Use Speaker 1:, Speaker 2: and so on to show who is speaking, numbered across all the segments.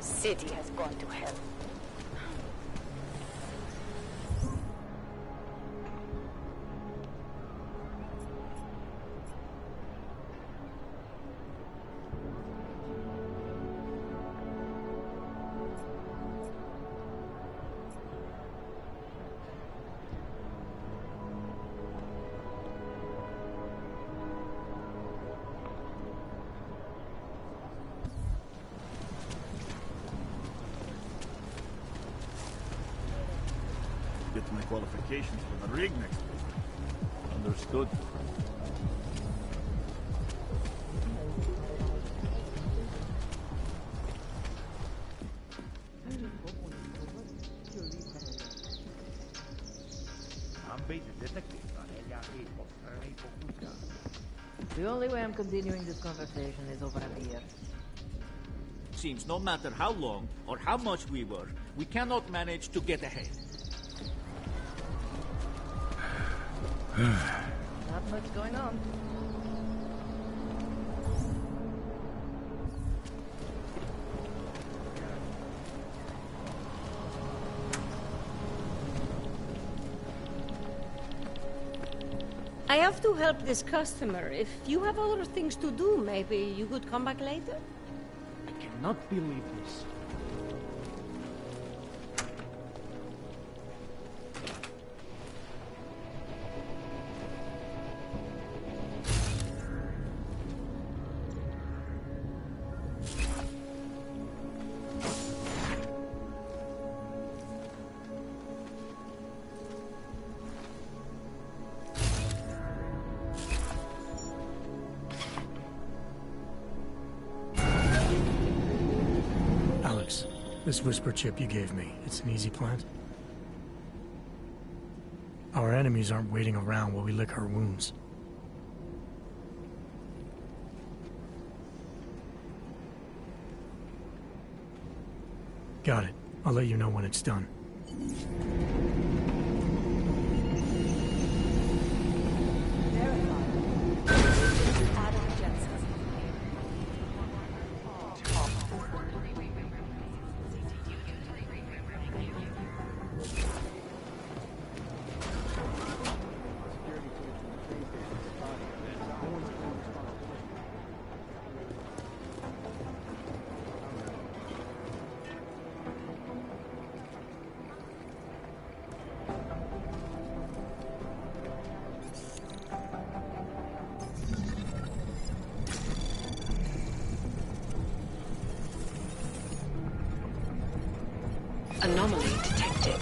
Speaker 1: City has gone to hell.
Speaker 2: Get my qualifications for the rig next week. Understood.
Speaker 3: The only way I'm continuing this conversation is over a beer.
Speaker 4: Seems no matter how long or how much we work, we cannot manage to get ahead.
Speaker 3: Not much going on.
Speaker 1: I have to help this customer. If you have other things to do, maybe you could come back later?
Speaker 5: I cannot believe this.
Speaker 6: This whisper chip you gave me, it's an easy plant? Our enemies aren't waiting around while we lick our wounds. Got it. I'll let you know when it's done.
Speaker 7: Anomaly detected.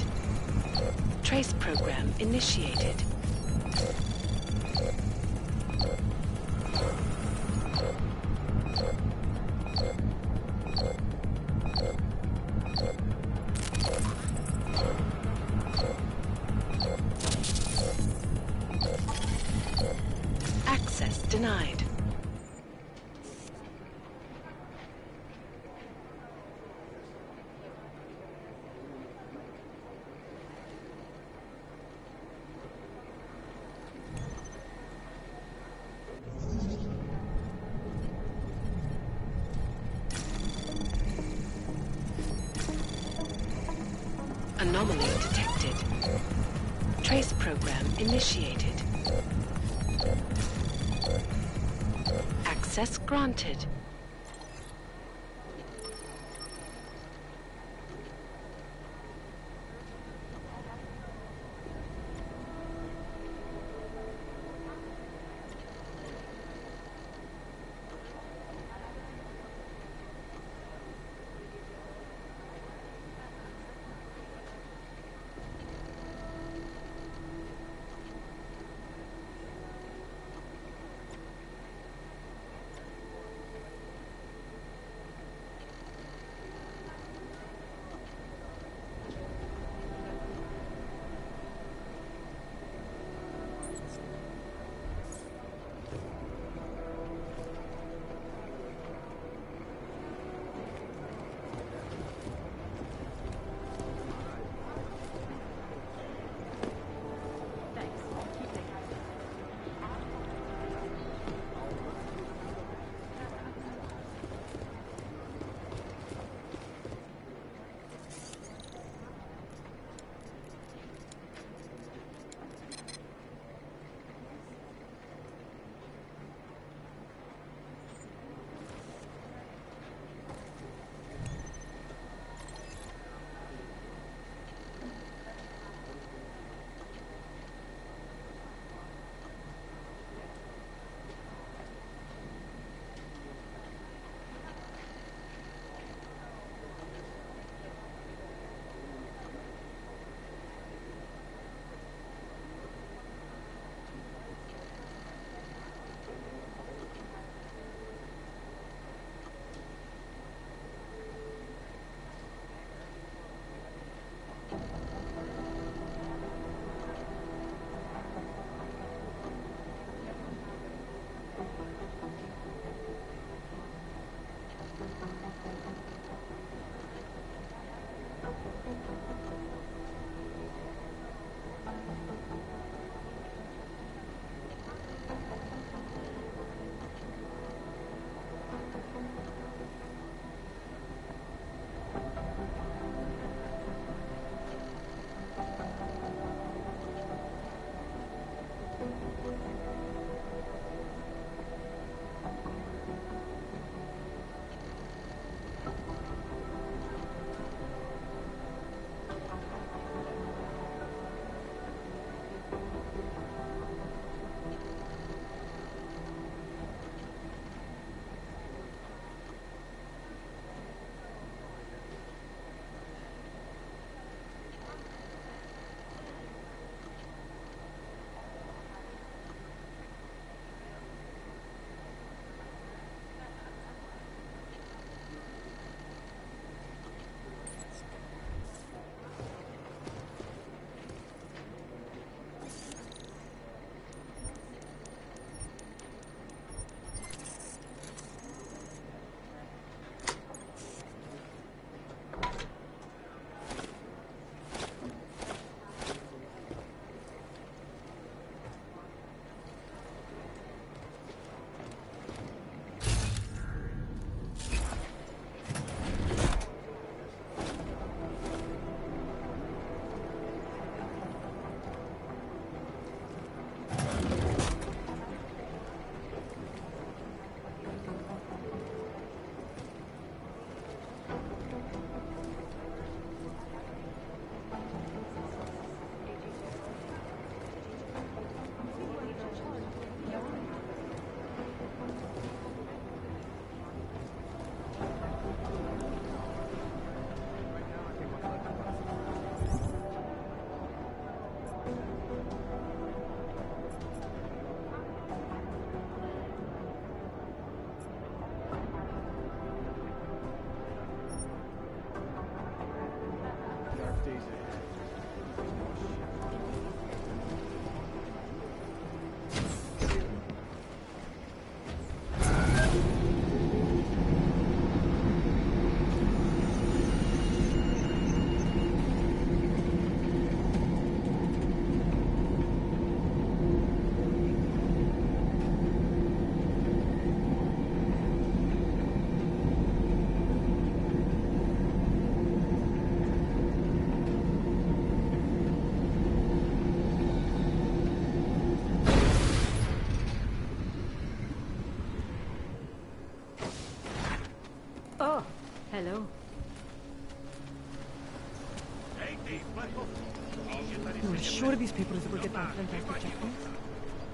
Speaker 7: Trace program initiated. Access denied. Anomaly detected. Trace program initiated. Access granted.
Speaker 3: Hello.
Speaker 8: You are sure these papers will get that fantastic checkpoints?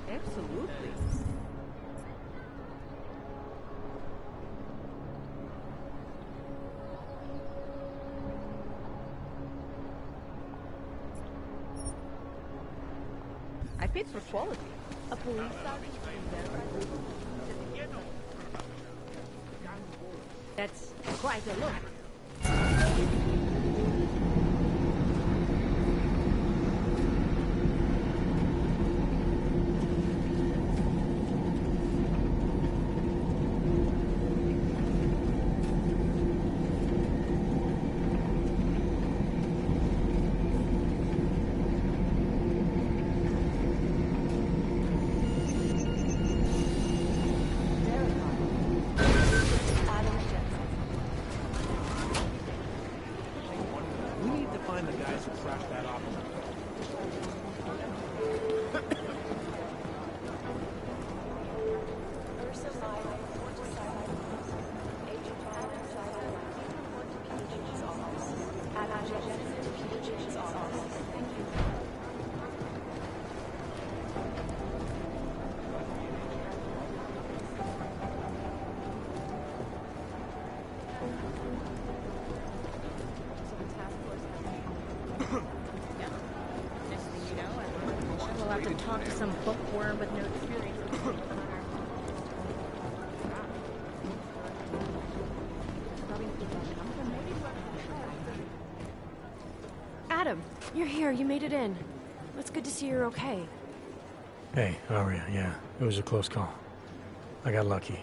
Speaker 3: Absolutely. I paid for quality. A police sergeant That's quite a look.
Speaker 5: We need to find the guys who crashed that off.
Speaker 3: We'll have to talk to some bookworm with no experience.
Speaker 9: Adam, you're here. You made it in. It's good to see you're okay.
Speaker 6: Hey, Aria, yeah. It was a close call. I got lucky.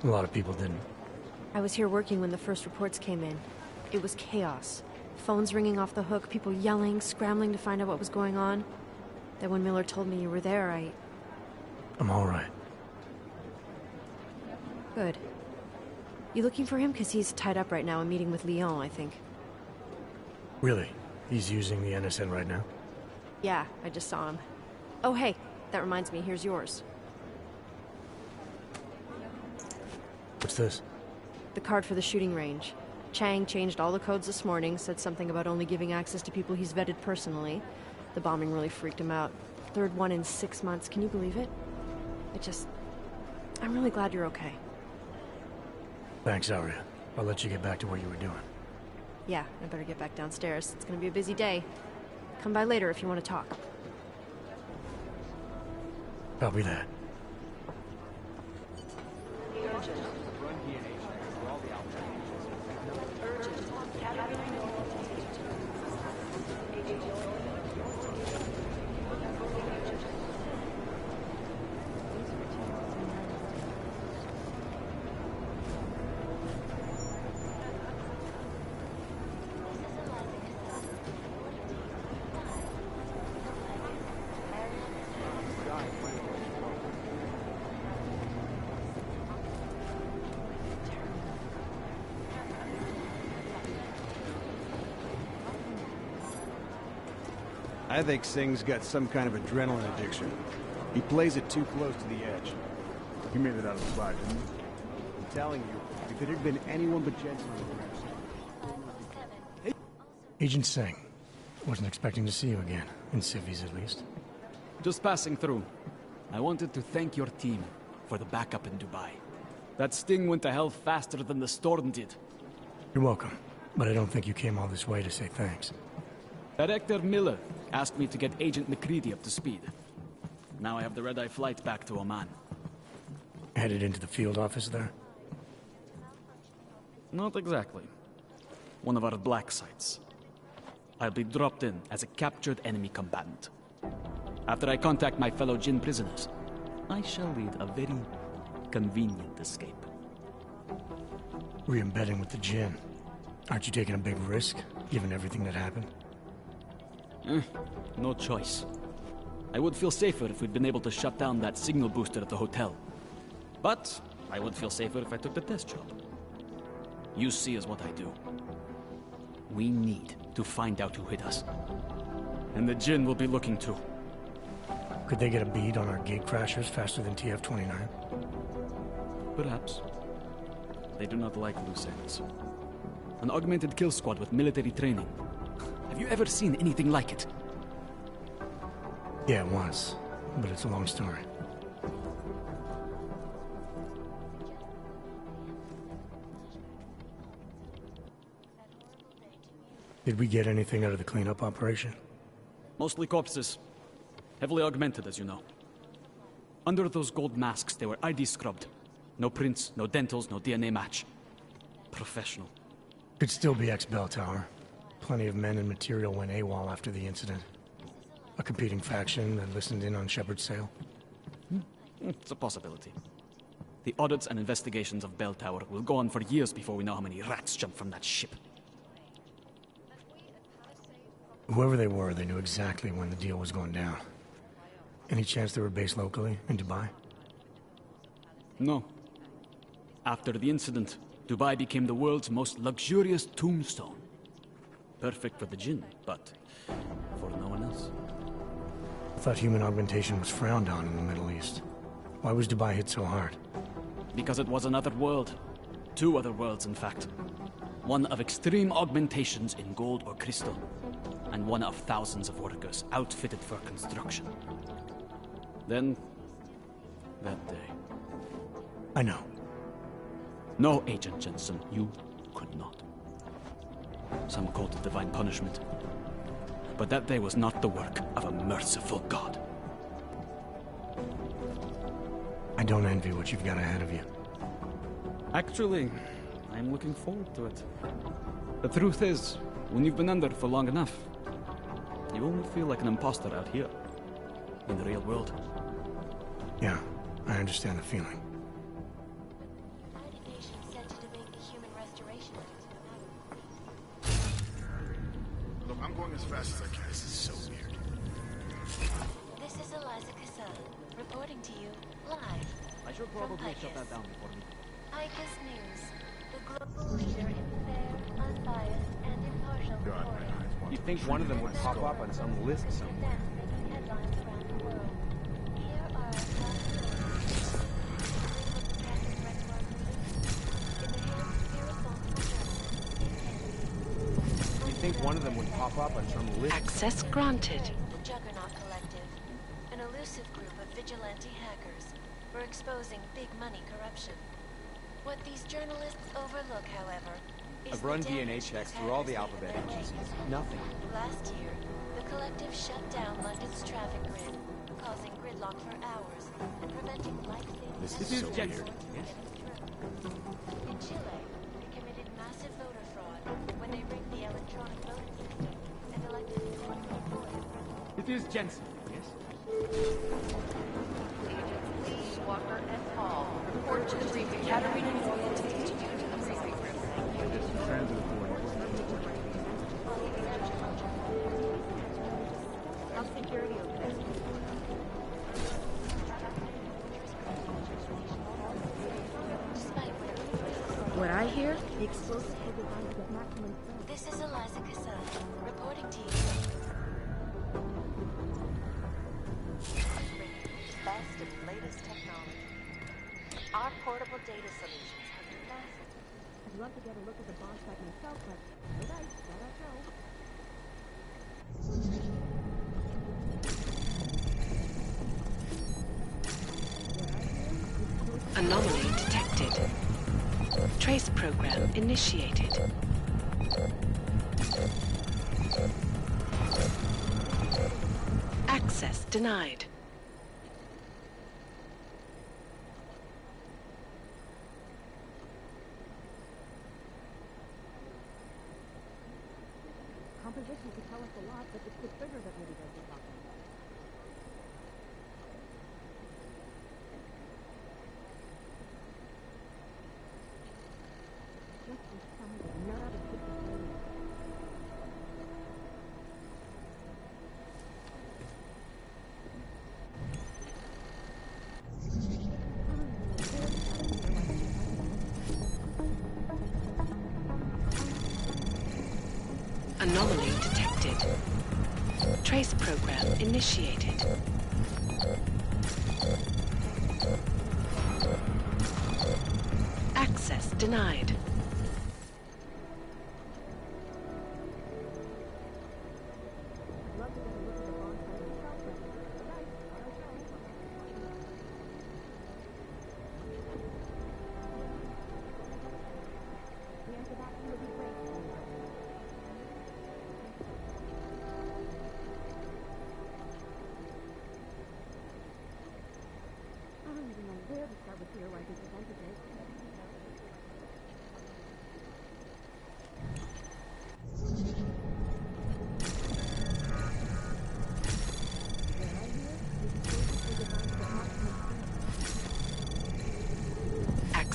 Speaker 6: A lot of people didn't.
Speaker 9: I was here working when the first reports came in. It was chaos. Phones ringing off the hook, people yelling, scrambling to find out what was going on. Then when Miller told me you were there,
Speaker 6: I'm alright.
Speaker 9: Good. You looking for him? Because he's tied up right now, a meeting with Lyon, I think.
Speaker 6: Really? He's using the NSN right now?
Speaker 9: Yeah, I just saw him. Oh, hey, that reminds me, here's yours.
Speaker 6: What's this?
Speaker 9: The card for the shooting range. Chang changed all the codes this morning, said something about only giving access to people he's vetted personally. The bombing really freaked him out. Third one in 6 months, can you believe it? I'm really glad you're okay.
Speaker 6: Thanks, Aria. I'll let you get back to what you were doing.
Speaker 9: Yeah, I better get back downstairs. It's gonna be a busy day. Come by later if you want to talk.
Speaker 6: Copy that.
Speaker 10: I think Singh's got some kind of adrenaline addiction. He plays it too close to the edge.
Speaker 2: He made it out of the fire, didn't he?
Speaker 10: I'm telling you, if it had been anyone but Jensen on the ground.
Speaker 6: Agent Singh. Wasn't expecting to see you again. In civvies, at least.
Speaker 5: Just passing through. I wanted to thank your team for the backup in Dubai. That sting went to hell faster than the storm did.
Speaker 6: You're welcome. But I don't think you came all this way to say thanks.
Speaker 5: Director Miller asked me to get Agent McCready up to speed. Now I have the red-eye flight back to Oman.
Speaker 6: Headed into the field office there?
Speaker 5: Not exactly. One of our black sites. I'll be dropped in as a captured enemy combatant. After I contact my fellow Jinn prisoners, I shall lead a very convenient escape.
Speaker 6: Re-embedding with the Jinn. Aren't you taking a big risk, given everything that happened?
Speaker 5: No choice. I would feel safer if we'd been able to shut down that signal booster at the hotel. But I would feel safer if I took the test job. You see is what I do. We need to find out who hit us. And the Jinn will be looking too.
Speaker 6: Could they get a bead on our gate crashers faster than TF-29?
Speaker 5: Perhaps. They do not like loose ends. An augmented kill squad with military training. Have you ever seen anything like it?
Speaker 6: Yeah, once. But it's a long story. Did we get anything out of the cleanup operation?
Speaker 5: Mostly corpses. Heavily augmented, as you know. Under those gold masks, they were ID scrubbed. No prints, no dentals, no DNA match. Professional.
Speaker 6: Could still be ex-Bell Tower. Plenty of men and material went AWOL after the incident. A competing faction that listened in on Shepard's sale.
Speaker 5: It's a possibility. The audits and investigations of Bell Tower will go on for years before we know how many rats jumped from that ship.
Speaker 6: Whoever they were, they knew exactly when the deal was going down. Any chance they were based locally, in Dubai?
Speaker 5: No. After the incident, Dubai became the world's most luxurious tombstone. Perfect for the jinn, but for no one else.
Speaker 6: I thought human augmentation was frowned on in the Middle East. Why was Dubai hit so hard?
Speaker 5: Because it was another world. Two other worlds, in fact. One of extreme augmentations in gold or crystal, and one of thousands of workers outfitted for construction. Then, that day.
Speaker 6: I know.
Speaker 5: No, Agent Jensen, you could not. Some called it divine punishment. But that day was not the work of a merciful God.
Speaker 6: I don't envy what you've got ahead of you.
Speaker 5: Actually, I'm looking forward to it. The truth is, when you've been under for long enough, you only feel like an imposter out here, in the real world.
Speaker 6: Yeah, I understand the feeling.
Speaker 2: Look, I'm going as fast as I can. This is so weird.
Speaker 11: This is Eliza Cassan, reporting to you live.
Speaker 5: I should probably shut that down before me.
Speaker 11: ICAS News, the global leader in fair, unbiased, and impartial reporting.
Speaker 10: You think one of them would pop up on some list somewhere?
Speaker 11: Advancing headlines around the world. Here are our top stories.
Speaker 10: You think one of them would pop up on some list?
Speaker 7: Access granted.
Speaker 11: The Juggernaut Collective, an elusive group of vigilante hackers, were exposing big money corruption. What these journalists overlook, however, is
Speaker 10: I've run
Speaker 11: the
Speaker 10: DNA
Speaker 11: damage
Speaker 10: checks
Speaker 11: these
Speaker 10: through all the
Speaker 11: hackers
Speaker 10: alphabet
Speaker 11: leave in their
Speaker 10: agencies.
Speaker 11: wake.
Speaker 10: Nothing.
Speaker 11: Last year, the collective shut down London's traffic grid, causing gridlock for hours and preventing life-saving
Speaker 10: This is
Speaker 11: messages
Speaker 10: so
Speaker 11: from
Speaker 10: weird.
Speaker 11: getting through. In Chile, they committed massive voter fraud when they rigged the electronic voting system and elected 20 employees.
Speaker 5: It is Jensen, yes?
Speaker 3: Walker et al. Report to the briefing. Katarina oriented you to the briefing room. How's security over there? What I hear? The explosive will designed to get maximum threat.
Speaker 11: This is Eliza Cassan, reporting to you. Bringing you the best and latest technology. Our portable data solutions have been massive.
Speaker 8: I'd love to get a look at the bomb site myself, but alright, let us go.
Speaker 7: Anomaly detected. Trace program initiated. Access denied.
Speaker 8: Composition could tell us a lot, but it's the trigger that really does the talking. Just in some of the nerve and disappointment.
Speaker 7: Anomaly detected. Trace program initiated. Access denied.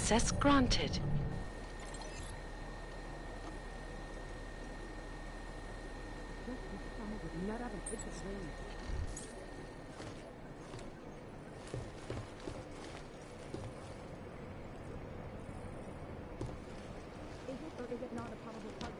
Speaker 7: Access granted.
Speaker 8: Is it not a probable target?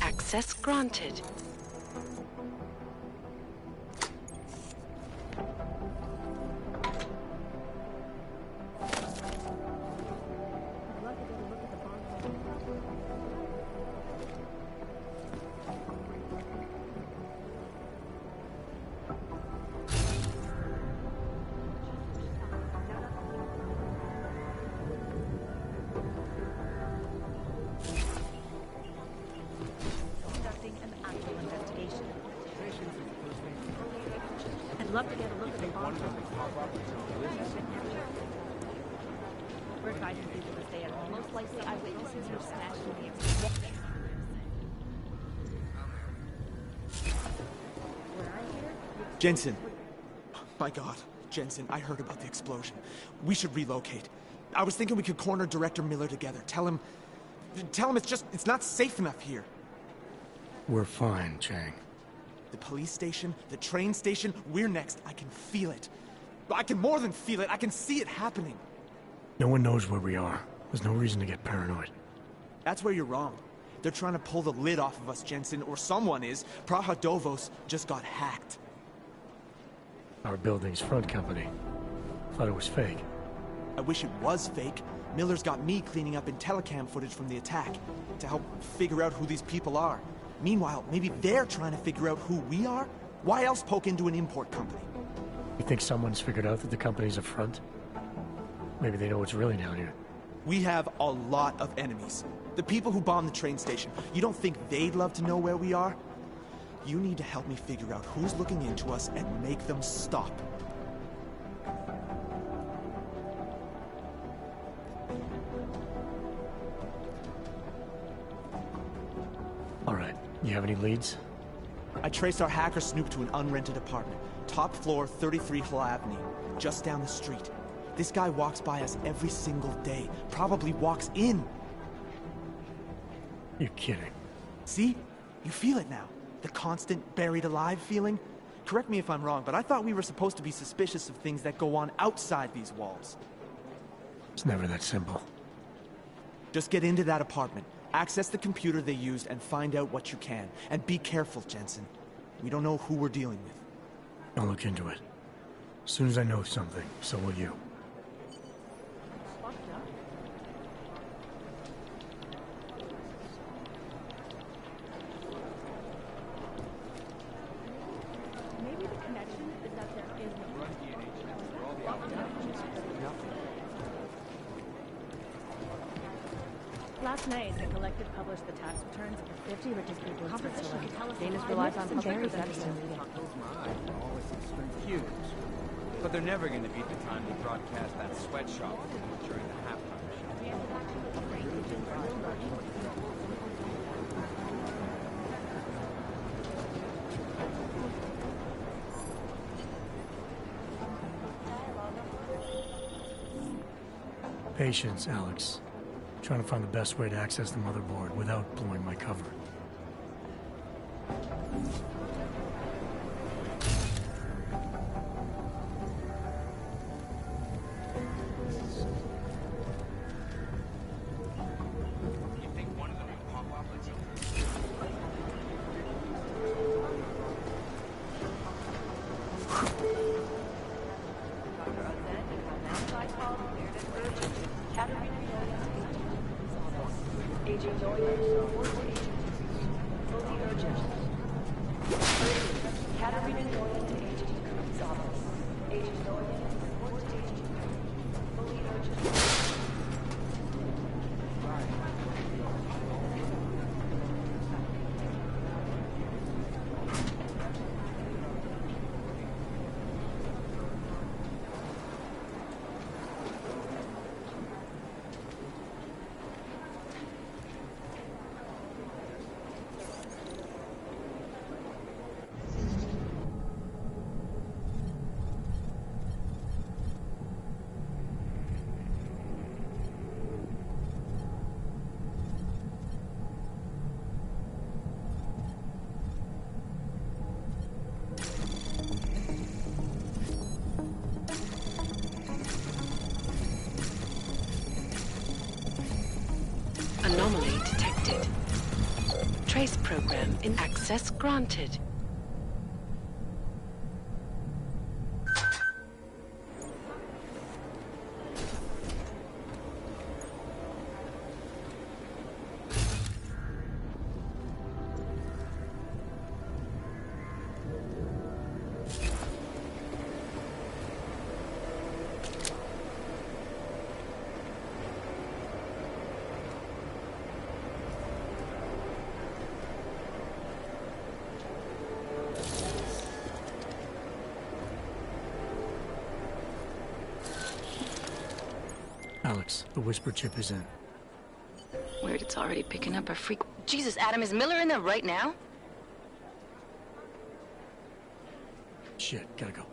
Speaker 7: Access granted.
Speaker 8: Conducting an actual investigation. I'd love to get a look at the bomb. We're advising people to stay at home. Most likely eyewitnesses were smashed in the explosion.
Speaker 12: Jensen. My God, Jensen, I heard about the explosion. We should relocate. I was thinking we could corner Director Miller together. Tell him it's not safe enough here.
Speaker 6: We're fine, Chang.
Speaker 12: The police station, the train station, we're next. I can feel it. I can more than feel it. I can see it happening.
Speaker 6: No one knows where we are. There's no reason to get paranoid.
Speaker 12: That's where you're wrong. They're trying to pull the lid off of us, Jensen, or someone is. Praha Dovos just got hacked.
Speaker 6: Our building's front company. Thought it was fake.
Speaker 12: I wish it was fake. Miller's got me cleaning up IntelliCam footage from the attack to help figure out who these people are. Meanwhile, maybe they're trying to figure out who we are? Why else poke into an import company?
Speaker 6: You think someone's figured out that the company's a front? Maybe they know what's really down here.
Speaker 12: We have a lot of enemies. The people who bombed the train station. You don't think they'd love to know where we are? You need to help me figure out who's looking into us and make them stop.
Speaker 6: All right. You have any leads?
Speaker 12: I traced our hacker snoop to an unrented apartment. Top floor, 33 Hill Avenue. Just down the street. This guy walks by us every single day. Probably walks in.
Speaker 6: You're kidding.
Speaker 12: See? You feel it now. The constant buried alive feeling? Correct me if I'm wrong, but I thought we were supposed to be suspicious of things that go on outside these walls.
Speaker 6: It's never that simple.
Speaker 12: Just get into that apartment, access the computer they used, and find out what you can. And be careful, Jensen. We don't know who we're dealing with.
Speaker 6: I'll look into it. As soon as I know something, so will you.
Speaker 8: Maybe the connection is that there is no Last night, the collective published the tax returns of the 50 richest people in Switzerland.
Speaker 9: Danish relies on public perception.
Speaker 13: Huge. But they're never going to beat the time they broadcast that sweatshop during the halftime show.
Speaker 6: Patience, Alex. Trying to find the best way to access the motherboard without blowing my cover.
Speaker 3: Agent Noyes, fully urgent. Katarina Noyes to Agent Gonzalez. Agent Noyes,
Speaker 7: Anomaly detected. Trace program in access granted.
Speaker 6: Alex, the whisper chip is in.
Speaker 14: Weird, it's already picking up a freak. Jesus, Adam, is Miller in there right now?
Speaker 6: Shit, gotta go.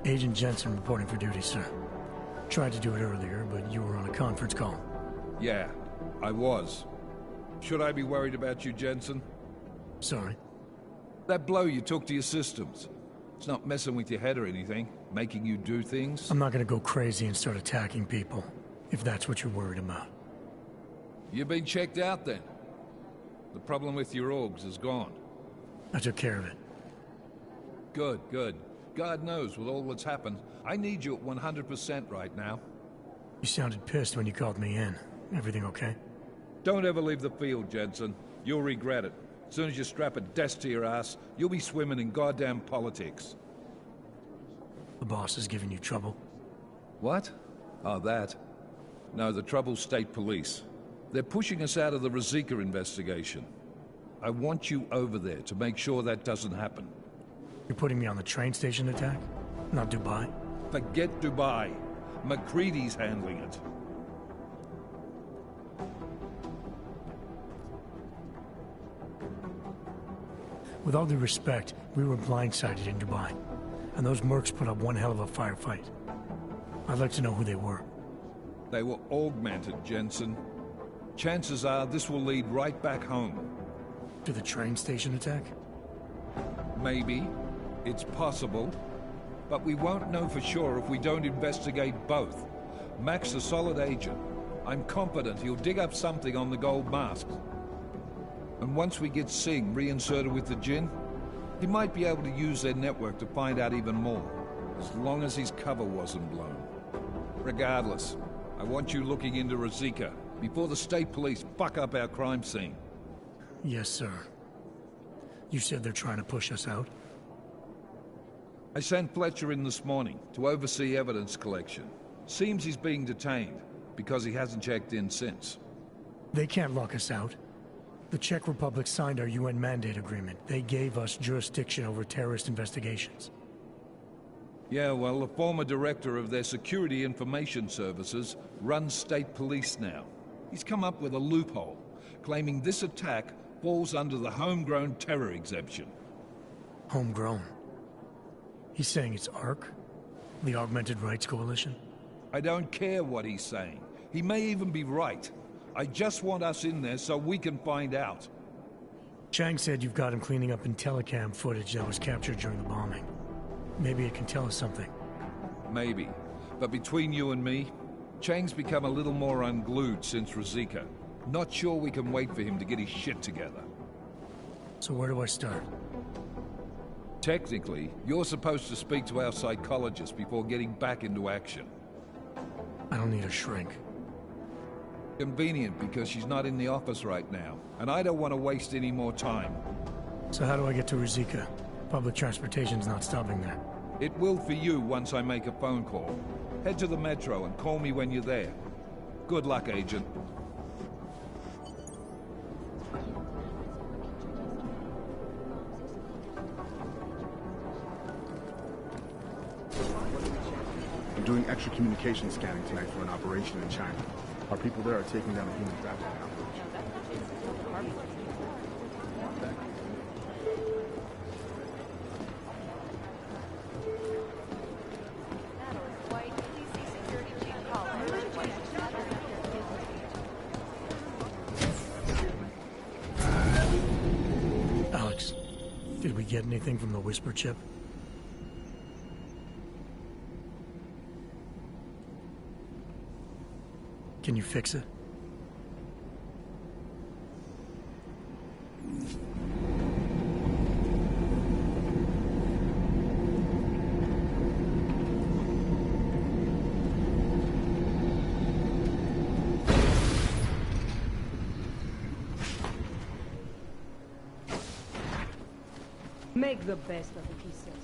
Speaker 6: Agent Jensen reporting for duty, sir. Tried to do it earlier, but you were on a conference call.
Speaker 15: Yeah, I was. Should I be worried about you, Jensen?
Speaker 6: Sorry?
Speaker 15: That blow you took to your systems. It's not messing with your head or anything, making you do things?
Speaker 6: I'm not gonna go crazy and start attacking people, if that's what you're worried about.
Speaker 15: You've been checked out then. The problem with your orgs is gone.
Speaker 6: I took care of it.
Speaker 15: Good, good. God knows, with all that's happened, I need you at 100% right now.
Speaker 6: You sounded pissed when you called me in. Everything okay?
Speaker 15: Don't ever leave the field, Jensen. You'll regret it. As soon as you strap a desk to your ass, you'll be swimming in goddamn politics.
Speaker 6: The boss is giving you trouble?
Speaker 15: What? Oh, that? No, the trouble's state police. They're pushing us out of the Rosika investigation. I want you over there to make sure that doesn't happen.
Speaker 6: You're putting me on the train station attack? Not Dubai?
Speaker 15: Forget Dubai. McCready's handling it.
Speaker 6: With all due respect, we were blindsided in Dubai. And those mercs put up one hell of a firefight. I'd like to know who they were.
Speaker 15: They were augmented, Jensen. Chances are this will lead right back home.
Speaker 6: To the train station attack?
Speaker 15: Maybe. It's possible. But we won't know for sure if we don't investigate both. Mac's a solid agent. I'm confident he'll dig up something on the gold masks. And once we get Singh reinserted with the Jinn, he might be able to use their network to find out even more. As long as his cover wasn't blown. Regardless, I want you looking into Rosika before the state police fuck up our crime scene.
Speaker 6: Yes, sir. You said they're trying to push us out?
Speaker 15: I sent Fletcher in this morning to oversee evidence collection. Seems he's being detained, because he hasn't checked in since.
Speaker 6: They can't lock us out. The Czech Republic signed our UN mandate agreement. They gave us jurisdiction over terrorist investigations.
Speaker 15: Yeah, well, the former director of their security information services runs state police now. He's come up with a loophole, claiming this attack falls under the homegrown terror exemption.
Speaker 6: Homegrown? He's saying it's ARC? The Augmented Rights Coalition?
Speaker 15: I don't care what he's saying. He may even be right. I just want us in there so we can find out.
Speaker 6: Chang said you've got him cleaning up Intellicam footage that was captured during the bombing. Maybe it can tell us something.
Speaker 15: Maybe. But between you and me, Chang's become a little more unglued since Ruzicka. Not sure we can wait for him to get his shit together.
Speaker 6: So where do I start?
Speaker 15: Technically, you're supposed to speak to our psychologist before getting back into action.
Speaker 6: I don't need a shrink.
Speaker 15: Convenient because she's not in the office right now, and I don't want to waste any more time.
Speaker 6: So how do I get to Ruzicka? Public transportation's not stopping there.
Speaker 15: It will for you once I make a phone call. Head to the metro and call me when you're there. Good luck, Agent.
Speaker 16: I'm doing extra communication scanning tonight for an operation in China. Our people there are taking down a human trafficking operation.
Speaker 6: Alex, did we get anything from the Whisper chip? Can you fix it?
Speaker 1: Make the best of it, he said.